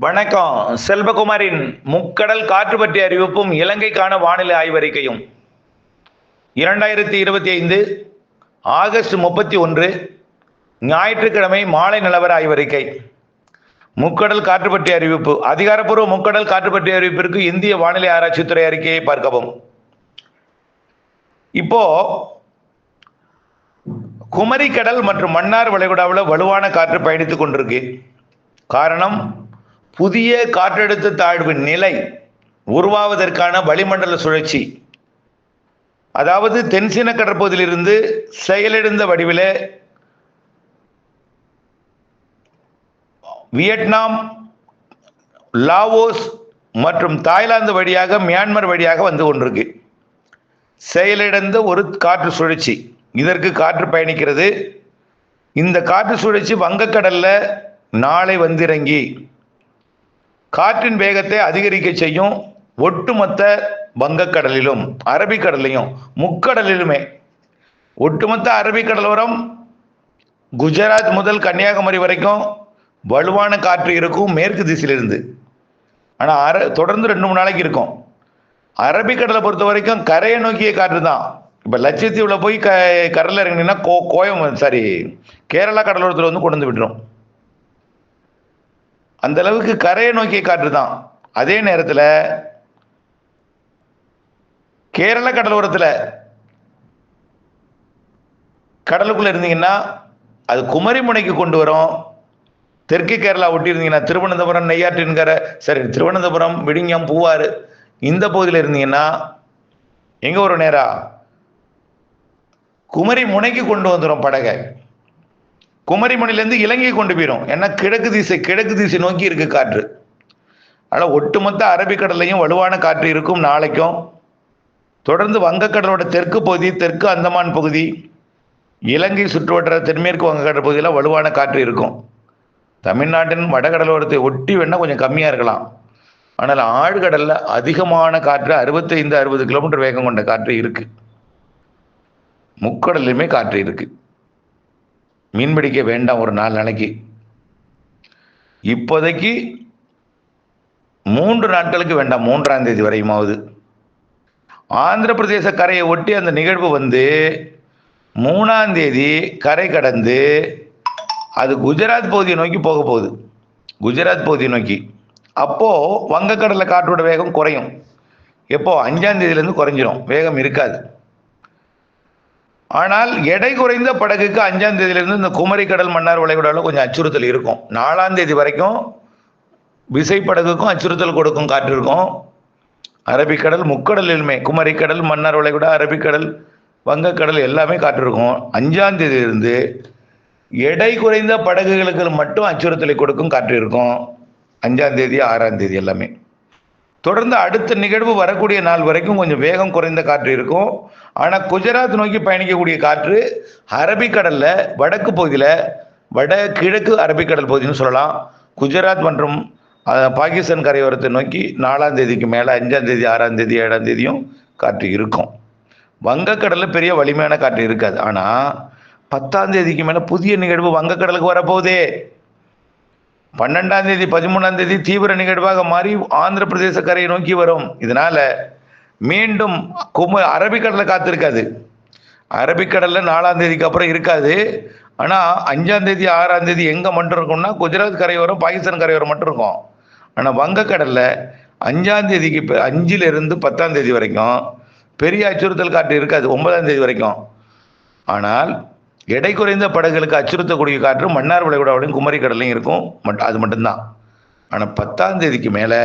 வணக்கம். செல்வகுமாரின் முக்கடல் காற்று பற்றிய அறிவிப்பும் இலங்கைக்கான வானிலை ஆய்வறிக்கையும் 2025 ஆகஸ்ட் 31 ஞாயிற்றுக்கிழமை மாலை நிலவர ஆய்வறிக்கை. முக்கடல் காற்று பற்றிய அறிவிப்பு. அதிகாரப்பூர்வ முக்கடல் காற்று பற்றிய அறிவிப்பிற்கு இந்திய வானிலை ஆராய்ச்சித்துறை அறிக்கையை பார்க்கவும். இப்போ குமரிக்கடல் மற்றும் மன்னார் வளைகுடாவில் வலுவான காற்று பயணித்துக் கொண்டிருக்கு. காரணம், புதிய காற்றழுத்த தாழ்வு நிலை உருவாவதற்கான வளிமண்டல சுழற்சி. அதாவது தென்சீன கடற்பகுதியிலிருந்து செயலிழந்த வடிவில் வியட்நாம், லாவோஸ் மற்றும் தாய்லாந்து வழியாக மியான்மர் வழியாக வந்து கொண்டிருக்கு. செயலிழந்த ஒரு காற்று சுழற்சி. இதற்கு காற்று பயணிக்கிறது. இந்த காற்று சுழற்சி வங்கக்கடல்ல நாளை வந்திறங்கி காற்றின் வேகத்தை அதிகரிக்க செய்யும். ஒட்டுமொத்த வங்கக்கடலிலும் அரபிக்கடலையும் முக்கடலிலுமே ஒட்டுமொத்த அரபிக்கடலோரம் குஜராத் முதல் கன்னியாகுமரி வரைக்கும் வலுவான காற்று இருக்கும் மேற்கு திசையிலிருந்து. ஆனால் தொடர்ந்து 2-3 நாளைக்கு இருக்கும். அரபிக்கடலை பொறுத்த வரைக்கும் கரையை நோக்கிய காற்று தான். இப்போ லட்சத்தீவில் போய் கடலில் இறங்கினீங்கன்னா கேரளா கடலோரத்தில் வந்து கொண்டு வந்து விட்டுரும். அந்த அளவுக்கு கரையை நோக்கிய காற்று தான். அதே நேரத்தில் கேரள கடலோரத்தில் கடலுக்குள்ள இருந்தீங்கன்னா அது குமரி முனைக்கு கொண்டு வரும். தெற்கு கேரளா ஒட்டி இருந்தீங்கன்னா திருவனந்தபுரம், நெய்யாற்றின்கரை, திருவனந்தபுரம், விடிங்கம், பூவாறு இந்த பகுதியில் இருந்தீங்கன்னா எங்கே ஒரு நேரா குமரி முனைக்கு கொண்டு வந்துடும் படகை. குமரி முனையிலேருந்து இலங்கை கொண்டு போயிடும். ஏன்னா கிழக்கு திசை நோக்கி இருக்கு காற்று. அதனால் ஒட்டுமொத்த அரபிக்கடலையும் வலுவான காற்று இருக்கும் நாளைக்கும். தொடர்ந்து வங்கக்கடலோட தெற்கு பகுதி, தெற்கு அந்தமான் பகுதி, இலங்கை சுற்றுவட்டார தென்மேற்கு வங்கக்கடல் பகுதியில் வலுவான காற்று இருக்கும். தமிழ்நாட்டின் வடகடலோரத்தை ஒட்டி வேணால் கொஞ்சம் கம்மியாக இருக்கலாம். ஆனால் ஆழ்கடலில் அதிகமான காற்று 65-60 கிலோமீட்டர் வேகம் கொண்ட காற்று இருக்கு. முக்கடல்லையுமே காற்று இருக்கு. மீன்பிடிக்க வேண்டாம் ஒரு 4 நாளைக்கு. இப்போதைக்கு 3 நாட்களுக்கு வேண்டாம், 3ஆம் தேதி வரையுமாவது. ஆந்திர பிரதேச கரையை ஒட்டி அந்த நிகழ்வு வந்து 3ஆம் தேதி கரை கடந்து அது குஜராத் பகுதியை நோக்கி போக போகுது. குஜராத் பகுதியை நோக்கி. அப்போ வங்கக்கடலில் காற்றோட வேகம் குறையும். எப்போ 5ஆம் தேதியிலேருந்து குறைஞ்சிரும், வேகம் இருக்காது. ஆனால் எடை குறைந்த படகுக்கு 5ஆம் தேதியிலிருந்து இந்த குமரிக்கடல், மன்னார் வளைகுடாவில் கொஞ்சம் அச்சுறுத்தல் இருக்கும். 4ஆம் தேதி வரைக்கும் விசைப்படகுக்கும் அச்சுறுத்தல் கொடுக்கும் காற்று இருக்கும். அரபிக்கடல் முக்கடலிலுமே குமரிக்கடல், மன்னார் வளைகுடா, அரபிக்கடல், வங்கக்கடல் எல்லாமே காற்று இருக்கும். 5ஆம் தேதியிலிருந்து எடை குறைந்த படகுகளுக்கு மட்டும் அச்சுறுத்தலை கொடுக்கும் காற்று இருக்கும். 5ஆம் தேதி, 6ஆம் தேதி எல்லாமே. தொடர்ந்து அடுத்த நிகழ்வு வரக்கூடிய நாள் வரைக்கும் கொஞ்சம் வேகம் குறைந்த காற்று இருக்கும். ஆனால் குஜராத் நோக்கி பயணிக்கக்கூடிய காற்று அரபிக்கடலில் வடக்கு பகுதியில், கிழக்கு அரபிக்கடல் பகுதின்னு சொல்லலாம், குஜராத் மற்றும் பாகிஸ்தான் கரையோரத்தை நோக்கி 4ஆம் தேதிக்கு மேலே 5ஆம் தேதி, 6ஆம் தேதி, 7ஆம் தேதியும் காற்று இருக்கும். வங்கக்கடலில் பெரிய வலிமையான காற்று இருக்காது. ஆனால் 10ஆம் தேதிக்கு மேலே புதிய நிகழ்வு வங்கக்கடலுக்கு வரப்போகுதே. 12ஆம் தேதி, 13ஆம் தேதி தீவிர நிகழ்வாக மாறி ஆந்திர பிரதேச கரையை நோக்கி வரும். இதனால மீண்டும் அரபிக்கடலில் காற்று இருக்காது. அரபிக்கடலில் 4ஆம் தேதிக்கு அப்புறம் இருக்காது. ஆனால் 5ஆம் தேதி, 6ஆம் தேதி எங்கே மட்டும் இருக்கும்னா குஜராத் கரையோரம், பாகிஸ்தான் கரையோரம் மட்டும் இருக்கும். ஆனால் வங்கக்கடலில் 5ஆம் தேதிக்கு 5லிருந்து 10ஆம் தேதி வரைக்கும் பெரிய அச்சுறுத்தல் காற்று இருக்காது, 9ஆம் தேதி வரைக்கும். ஆனால் எடை குறைந்த படகுகளுக்கு அச்சுறுத்தக்கூடிய காற்று மன்னார் வளைகுடாவிலையும் குமரிக்கடலையும் இருக்கும். அது மட்டும்தான். ஆனால் 10ஆம் தேதிக்கு மேலே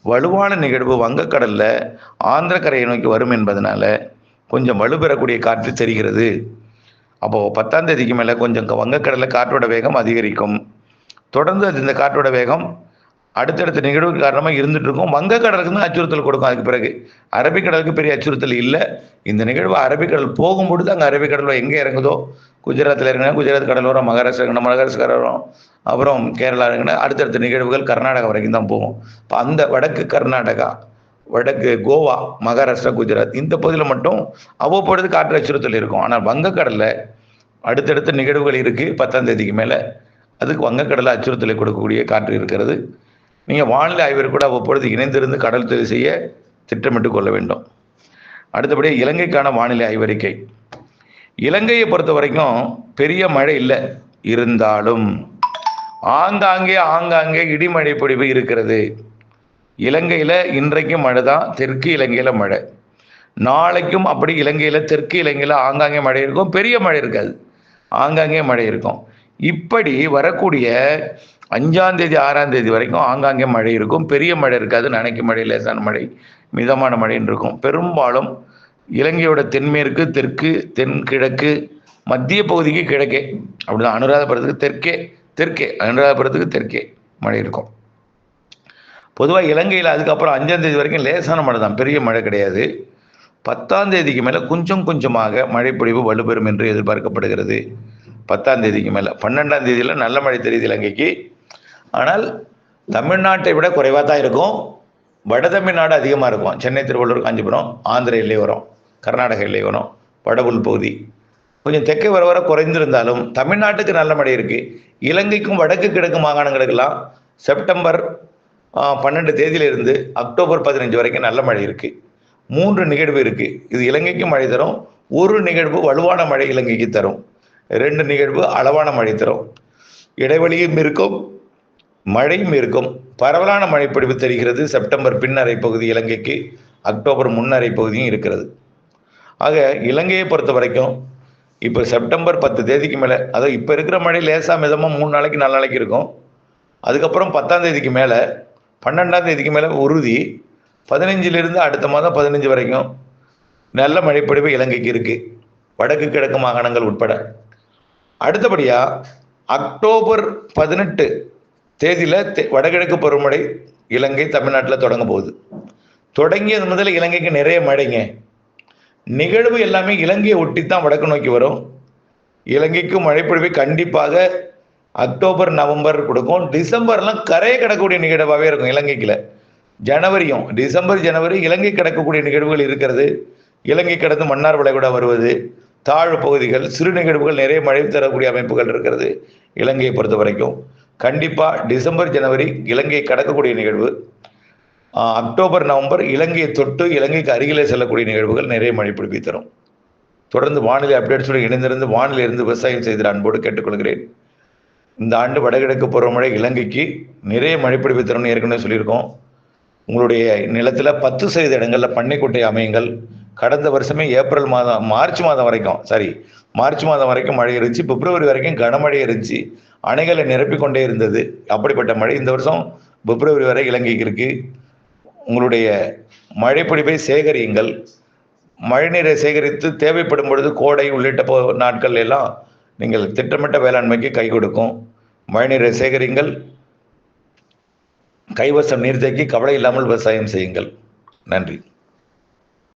வலுவான நிகழ்வு வங்கக்கடலில் ஆந்திர கரையை நோக்கி வரும் என்பதனால கொஞ்சம் வலுப்பெறக்கூடிய காற்று தெரிகிறது. அப்போது 10ஆம் தேதிக்கு மேலே கொஞ்சம் வங்கக்கடலில் காற்றோட வேகம் அதிகரிக்கும். தொடர்ந்து அது இந்த காற்றோட வேகம் அடுத்தடுத்த நிகழ்வுக்கு காரணமாக இருந்துட்டு இருக்கும். வங்கக்கடலுக்கு தான் அச்சுறுத்தல் கொடுக்கும். அதுக்கு பிறகு அரபிக்கடலுக்கு பெரிய அச்சுறுத்தல் இல்லை. இந்த நிகழ்வு அரபிக்கடல் போகும்பொழுது அங்கே அரபிக்கடலில் எங்கே இறங்குதோ, குஜராத்தில் இறங்கினா குஜராத் கடலோரம், மகாராஷ்டிரா இறங்கினா மகாராஷ்டிரா கடலோரம், அப்புறம் கேரளா இறங்கினா அடுத்தடுத்த நிகழ்வுகள் கர்நாடகா வரைக்கும் தான் போகும். இப்போ அந்த வடக்கு கர்நாடகா, வடக்கு கோவா, மகாராஷ்டிரா, குஜராத் இந்த பகுதியில் மட்டும் அவ்வப்பொழுது காற்று அச்சுறுத்தல் இருக்கும். ஆனால் வங்கக்கடலில் அடுத்தடுத்த நிகழ்வுகள் இருக்குது. 10ஆம் தேதிக்கு மேலே அதுக்கு வங்கக்கடலில் அச்சுறுத்தலை கொடுக்கக்கூடிய காற்று இருக்கிறது. நீங்கள் வானிலை ஆய்வர் கூட அவ்வப்பொழுது இணைந்திருந்து கடல் தொழில் செய்ய திட்டமிட்டு கொள்ள வேண்டும். அடுத்தபடியாக இலங்கைக்கான வானிலை ஆய்வறிக்கை. இலங்கையை பொறுத்த வரைக்கும் பெரிய மழை இல்லை, இருந்தாலும் ஆங்காங்கே இடிமழை பொழிவு இருக்கிறது. இலங்கையில் இன்றைக்கும் மழை தான், தெற்கு இலங்கையில் மழை. நாளைக்கும் அப்படி இலங்கையில் தெற்கு இலங்கையில் ஆங்காங்கே மழை இருக்கும், பெரிய மழை இருக்காது, ஆங்காங்கே மழை இருக்கும். இப்படி வரக்கூடிய 5ஆம் தேதி 6ஆம் தேதி வரைக்கும் ஆங்காங்கே மழை இருக்கும், பெரிய மழை இருக்காது, நனைக்கும் மழை, லேசான மழை, மிதமான மழைன்னு இருக்கும். பெரும்பாலும் இலங்கையோட தென்மேற்கு, தெற்கு, தென்கிழக்கு, மத்திய பகுதிக்கு கிழக்கே, அப்படிதான் அனுராதபுரத்துக்கு தெற்கே அனுராதபுரத்துக்கு தெற்கே மழை இருக்கும். பொதுவாக இலங்கையில் அதுக்கப்புறம் 5ஆம் தேதி வரைக்கும் லேசான மழை தான், பெரிய மழை கிடையாது. 10ஆம் தேதிக்கு மேலே கொஞ்சம் கொஞ்சமாக மழைப்பொழிவு வலுப்பெறும் என்று எதிர்பார்க்கப்படுகிறது. 10ஆம் தேதிக்கு மேலே 12ஆம் தேதியில் நல்ல மழை தெரியுது இலங்கைக்கு. ஆனால் தமிழ்நாட்டை விட குறைவாக தான் இருக்கும். வட தமிழ்நாடு அதிகமாக இருக்கும். சென்னை, திருவள்ளூர், காஞ்சிபுரம், ஆந்திர எல்லை வரும், கர்நாடக எல்லை வரும், வட உள்பகுதி கொஞ்சம் தெற்கே வர குறைந்திருந்தாலும் தமிழ்நாட்டுக்கு நல்ல மழை இருக்குது. இலங்கைக்கும் வடக்கு கிழக்கு மாகாணங்களுக்கெல்லாம் செப்டம்பர் 12 தேதியிலிருந்து அக்டோபர் 15 வரைக்கும் நல்ல மழை இருக்குது. 3 நிகழ்வு இருக்குது. இது இலங்கைக்கு மழை தரும். ஒரு நிகழ்வு வலுவான மழை இலங்கைக்கு தரும். 2 நிகழ்வு அளவான மழை தரும். இடைவெளியும் இருக்கும், மழையும் இருக்கும். பரவலான மழைப்பொழிவு தெரிகிறது செப்டம்பர் பின்னரை பகுதி இலங்கைக்கு, அக்டோபர் முன்னரை பகுதியும் இருக்கிறது. ஆக இலங்கையை பொறுத்த வரைக்கும் இப்போ செப்டம்பர் 10 தேதிக்கு மேலே, அதாவது இப்போ இருக்கிற மழை லேசாக மிதமாக 3 நாளைக்கு 4 நாளைக்கு இருக்கும். அதுக்கப்புறம் 10ஆம் தேதிக்கு மேலே, 12ஆம் தேதிக்கு மேலே உறுதி. 15லிருந்து அடுத்த மாதம் 15 வரைக்கும் நல்ல மழைப்பொழிவு இலங்கைக்கு இருக்குது, வடக்கு கிழக்கு மாகாணங்கள் உட்பட. அடுத்தபடியாக அக்டோபர் 18 தேதியில் வடகிழக்கு பருவமழை இலங்கை தமிழ்நாட்டில் தொடங்க போகுது. தொடங்கியது முதல்ல இலங்கைக்கு நிறைய மழைங்க. நிகழ்வு எல்லாமே இலங்கையை ஒட்டித்தான் வடக்கு நோக்கி வரும். இலங்கைக்கு மழைப்பொழிவை கண்டிப்பாக அக்டோபர் நவம்பர் கொடுக்கும். டிசம்பர்லாம் கரையை கடக்கக்கூடிய நிகழ்வாகவே இருக்கும் இலங்கைக்குள்ள. ஜனவரியும், டிசம்பர் ஜனவரி இலங்கை கடக்கக்கூடிய நிகழ்வுகள் இருக்கிறது. இலங்கை கடந்து மன்னார் வளைகுடா வருவது, தாழ்வு பகுதிகள், சிறு நிகழ்வுகள், நிறைய மழை தரக்கூடிய அமைப்புகள் இருக்கிறது. இலங்கையை பொறுத்த வரைக்கும் கண்டிப்பாக டிசம்பர் ஜனவரி இலங்கையை கடக்கக்கூடிய நிகழ்வு. அக்டோபர் நவம்பர் இலங்கையை தொட்டு இலங்கைக்கு அருகிலே செல்லக்கூடிய நிகழ்வுகள் நிறைய மழை பொழிவை தரும். தொடர்ந்து வானிலை அப்டேட்ஸுடன் இணைந்திருந்து வானிலையிலிருந்து விவசாயம் செய்த அன்போடு கேட்டுக்கொள்கிறேன். இந்த ஆண்டு வடகிழக்கு பருவமழை இலங்கைக்கு நிறைய மழைப்பொழிவு தரும்னு ஏற்கனவே சொல்லியிருக்கோம். உங்களுடைய நிலத்தில் 10% இடங்களில் பண்ணைக்குட்டை அமையுங்கள். கடந்த வருஷமே மார்ச் மாதம் வரைக்கும் மழை இருந்துச்சு. பிப்ரவரி வரைக்கும் கனமழை இருந்துச்சு. அணைகளை நிரப்பிக்கொண்டே இருந்தது. அப்படிப்பட்ட மழை இந்த வருஷம் பிப்ரவரி வரை இலங்கைக்கு இருக்கு. உங்களுடைய மழைப்பொழிவை சேகரியுங்கள். மழைநீரை சேகரித்து தேவைப்படும் பொழுது கோடை உள்ளிட்ட நாட்கள் எல்லாம் நீங்கள் திட்டமிட்ட வேளாண்மைக்கு கை கொடுக்கும். மழைநீரை சேகரிங்கள். கைவசம் நீர் தேக்கி கவலை இல்லாமல் விவசாயம் செய்யுங்கள். நன்றி.